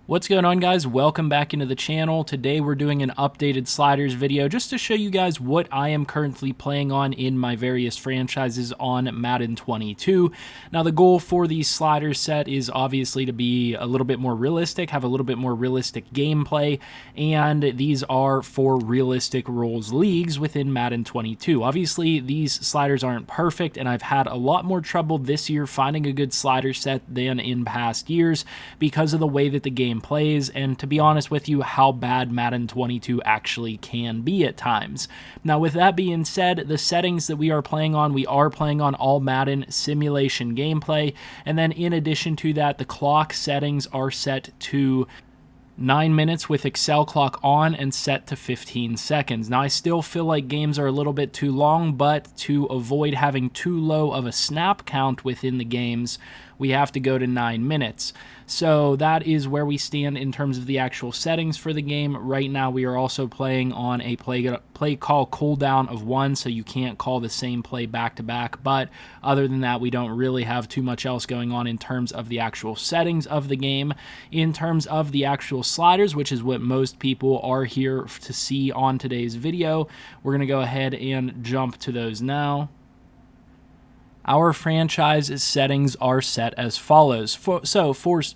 What's going on, guys? Welcome back into the channel. Today we're doing an updated sliders video just to show you guys what I am currently playing on in my various franchises on Madden 22. Now the goal for the sliders set is obviously to be a little bit more realistic, have a little bit more realistic gameplay, and these are for realistic rules leagues within Madden 22. Obviously these sliders aren't perfect, and I've had a lot more trouble this year finding a good slider set than in past years because of the way that the game plays, and to be honest with you, how bad Madden 22 actually can be at times. Now with that being said, the settings that we are playing on All-Madden simulation gameplay, and then in addition to that, the clock settings are set to 9 minutes with Excel clock on and set to 15 seconds. Now I still feel like games are a little bit too long, but to avoid having too low of a snap count within the games, we have to go to 9 minutes. So that is where we stand in terms of the actual settings for the game. Right now we are also playing on a play call cooldown of 1, so you can't call the same play back to back, but other than that we don't really have too much else going on in terms of the actual settings of the game. In terms of the actual sliders, which is what most people are here to see on today's video, we're going to go ahead and jump to those now. Our franchise settings are set as follows. For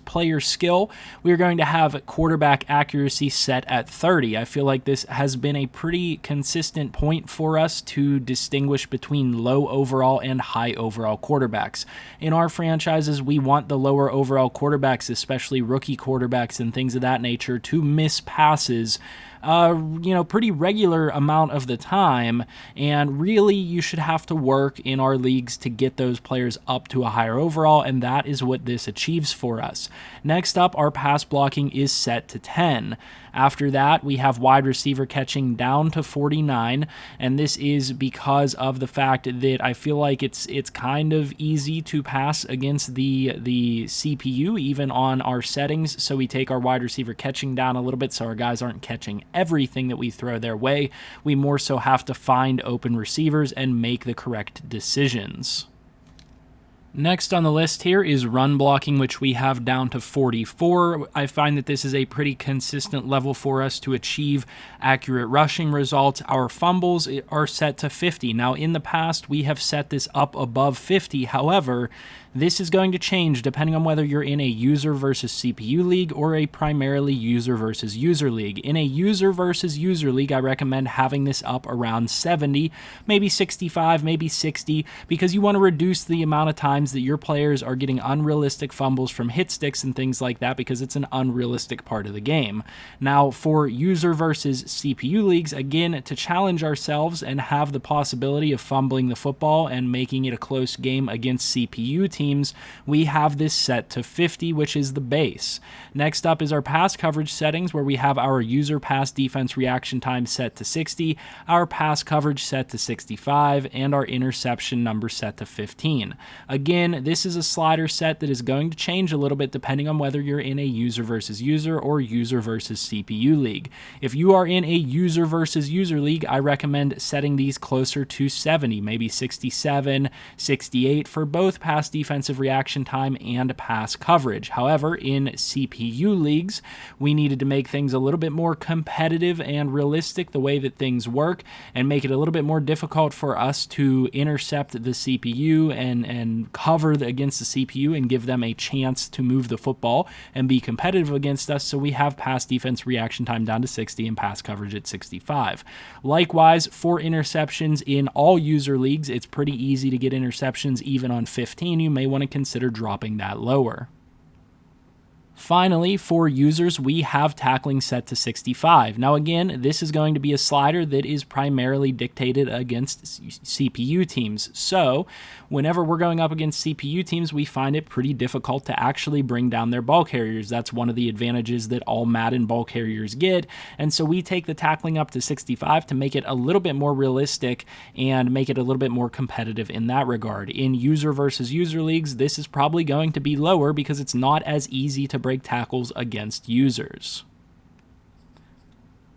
player skill, we're going to have quarterback accuracy set at 30. I feel like this has been a pretty consistent point for us to distinguish between low overall and high overall quarterbacks. In our franchises, we want the lower overall quarterbacks, especially rookie quarterbacks and things of that nature, to miss passes pretty regular amount of the time, and really you should have to work in our leagues to get those players up to a higher overall, and that is what this achieves for us. Next up, our pass blocking is set to 10. After that, we have wide receiver catching down to 49, and this is because of the fact that I feel like it's kind of easy to pass against the CPU even on our settings, so we take our wide receiver catching down a little bit so our guys aren't catching everything that we throw their way. We more so have to find open receivers and make the correct decisions. Next on the list here is run blocking, which we have down to 44. I find that this is a pretty consistent level for us to achieve accurate rushing results. Our fumbles are set to 50. Now, in the past, we have set this up above 50. However, this is going to change depending on whether you're in a user versus CPU league or a primarily user versus user league. In a user versus user league, I recommend having this up around 70, maybe 65, maybe 60, because you want to reduce the amount of times that your players are getting unrealistic fumbles from hit sticks and things like that, because it's an unrealistic part of the game. Now, for user versus CPU leagues, again, to challenge ourselves and have the possibility of fumbling the football and making it a close game against CPU teams, we have this set to 50, which is the base. Next up is our pass coverage settings, where we have our user pass defense reaction time set to 60, our pass coverage set to 65, and our interception number set to 15. Again, this is a slider set that is going to change a little bit depending on whether you're in a user versus user or user versus CPU league. If you are in a user versus user league, I recommend setting these closer to 70, maybe 67, 68 for both pass defensive reaction time and pass coverage. However, in CPU leagues, we needed to make things a little bit more competitive and realistic the way that things work, and make it a little bit more difficult for us to intercept the CPU and cover against the CPU and give them a chance to move the football and be competitive against us. So we have pass defense reaction time down to 60 and pass coverage at 65. Likewise, for interceptions in all user leagues, it's pretty easy to get interceptions even on 15. You may want to consider dropping that lower. Finally, for users, we have tackling set to 65. Now again, this is going to be a slider that is primarily dictated against CPU teams. So whenever we're going up against CPU teams, we find it pretty difficult to actually bring down their ball carriers. That's one of the advantages that all Madden ball carriers get. And so we take the tackling up to 65 to make it a little bit more realistic and make it a little bit more competitive in that regard. In user versus user leagues, this is probably going to be lower because it's not as easy to break tackles against users.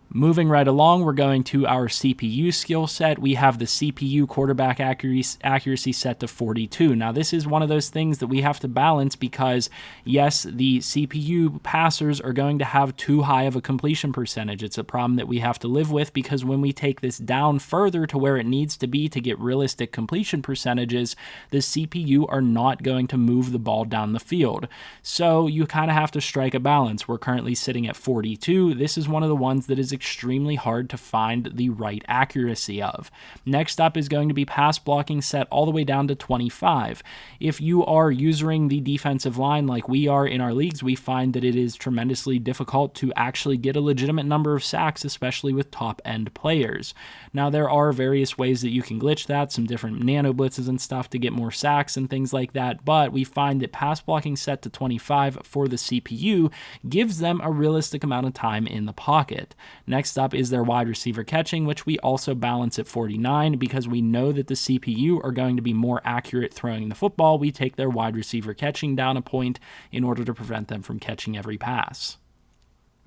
Moving right along, we're going to our CPU skill set. We have the CPU quarterback accuracy set to 42. Now, this is one of those things that we have to balance because, yes, the CPU passers are going to have too high of a completion percentage. It's a problem that we have to live with because when we take this down further to where it needs to be to get realistic completion percentages, the CPU are not going to move the ball down the field. So you kind of have to strike a balance. We're currently sitting at 42. This is one of the ones that is extremely hard to find the right accuracy of. Next up is going to be pass blocking set all the way down to 25. If you are using the defensive line like we are in our leagues, we find that it is tremendously difficult to actually get a legitimate number of sacks, especially with top end players. Now, there are various ways that you can glitch that, some different nano blitzes and stuff to get more sacks and things like that, but we find that pass blocking set to 25 for the CPU gives them a realistic amount of time in the pocket. Next up is their wide receiver catching, which we also balance at 49 because we know that the CPU are going to be more accurate throwing the football. We take their wide receiver catching down a point in order to prevent them from catching every pass.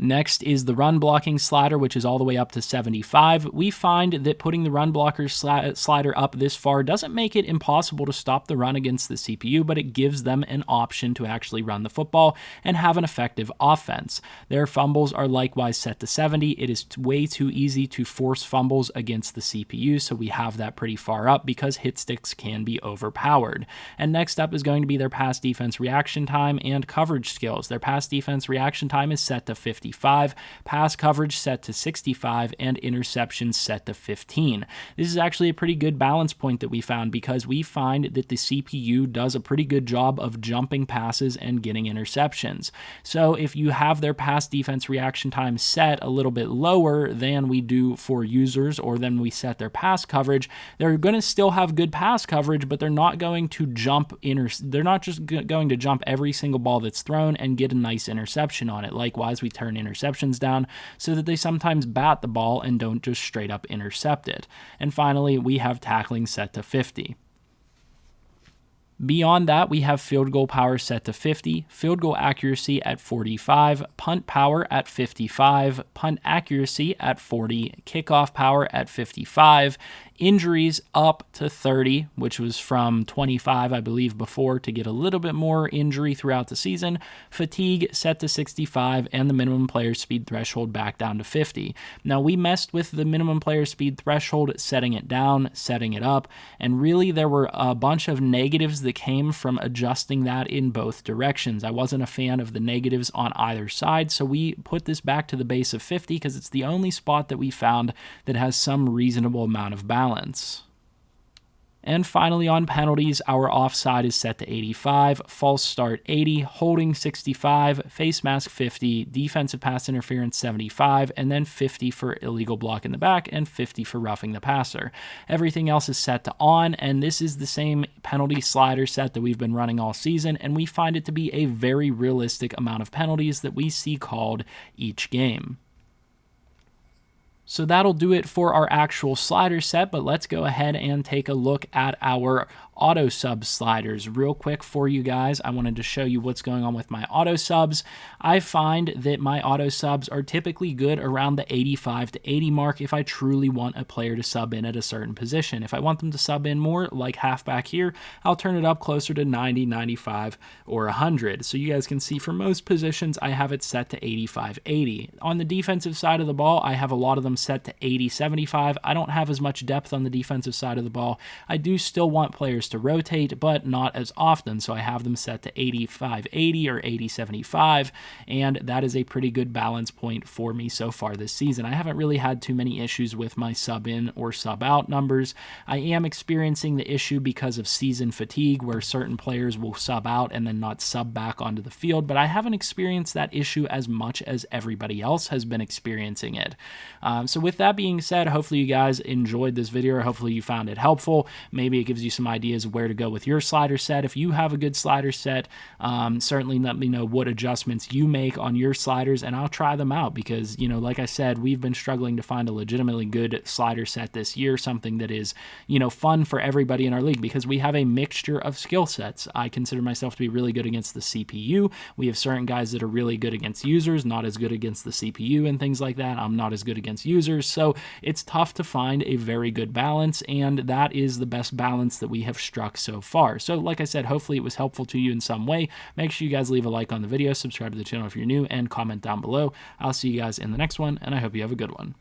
Next is the run blocking slider, which is all the way up to 75. We find that putting the run blocker slider up this far doesn't make it impossible to stop the run against the CPU, but it gives them an option to actually run the football and have an effective offense. Their fumbles are likewise set to 70. It is way too easy to force fumbles against the CPU, so we have that pretty far up because hit sticks can be overpowered. And next up is going to be their pass defense reaction time and coverage skills. Their pass defense reaction time is set to 50. Pass coverage set to 65, and interceptions set to 15. This is actually a pretty good balance point that we found because we find that the CPU does a pretty good job of jumping passes and getting interceptions. So if you have their pass defense reaction time set a little bit lower than we do for users or than we set their pass coverage, they're going to still have good pass coverage, but they're not going to jump they're not just going to jump every single ball that's thrown and get a nice interception on it. Likewise, we turn interceptions down so that they sometimes bat the ball and don't just straight up intercept it. And finally, we have tackling set to 50. Beyond that, we have field goal power set to 50, field goal accuracy at 45, punt power at 55, punt accuracy at 40, kickoff power at 55, injuries up to 30, which was from 25, I believe, before to get a little bit more injury throughout the season, fatigue set to 65, and the minimum player speed threshold back down to 50. Now, we messed with the minimum player speed threshold, setting it down, setting it up, and really there were a bunch of negatives that came from adjusting that in both directions. I wasn't a fan of the negatives on either side, so we put this back to the base of 50 because it's the only spot that we found that has some reasonable amount of balance. And finally, on penalties, our offside is set to 85, false start 80, holding 65, face mask 50, defensive pass interference 75, and then 50 for illegal block in the back and 50 for roughing the passer. Everything else is set to on, and this is the same penalty slider set that we've been running all season, and we find it to be a very realistic amount of penalties that we see called each game. So that'll do it for our actual slider set, but let's go ahead and take a look at our auto sub sliders real quick for you guys. I wanted to show you what's going on with my auto subs. I find that my auto subs are typically good around the 85 to 80 mark if I truly want a player to sub in at a certain position. If I want them to sub in more, like halfback here, I'll turn it up closer to 90, 95, or 100. So you guys can see for most positions, I have it set to 85, 80. On the defensive side of the ball, I have a lot of them set to 80, 75. I don't have as much depth on the defensive side of the ball. I do still want players to rotate, but not as often, so I have them set to 85, 80 or 80, 75, and that is a pretty good balance point for me so far this season. I haven't really had too many issues with my sub in or sub out numbers. I am experiencing the issue because of season fatigue where certain players will sub out and then not sub back onto the field, but I haven't experienced that issue as much as everybody else has been experiencing it. So with that being said, hopefully you guys enjoyed this video, or hopefully you found it helpful. Maybe it gives you some ideas ideas where to go with your slider set. If you have a good slider set, certainly let me know what adjustments you make on your sliders, and I'll try them out because, you know, like I said, we've been struggling to find a legitimately good slider set this year, something that is, you know, fun for everybody in our league because we have a mixture of skill sets. I consider myself to be really good against the CPU. We have certain guys that are really good against users, not as good against the CPU and things like that. I'm not as good against users, so it's tough to find a very good balance, and that is the best balance that we have struck so far. So like I said, hopefully it was helpful to you in some way. Make sure you guys leave a like on the video, subscribe to the channel if you're new, and comment down below. I'll see you guys in the next one, and I hope you have a good one.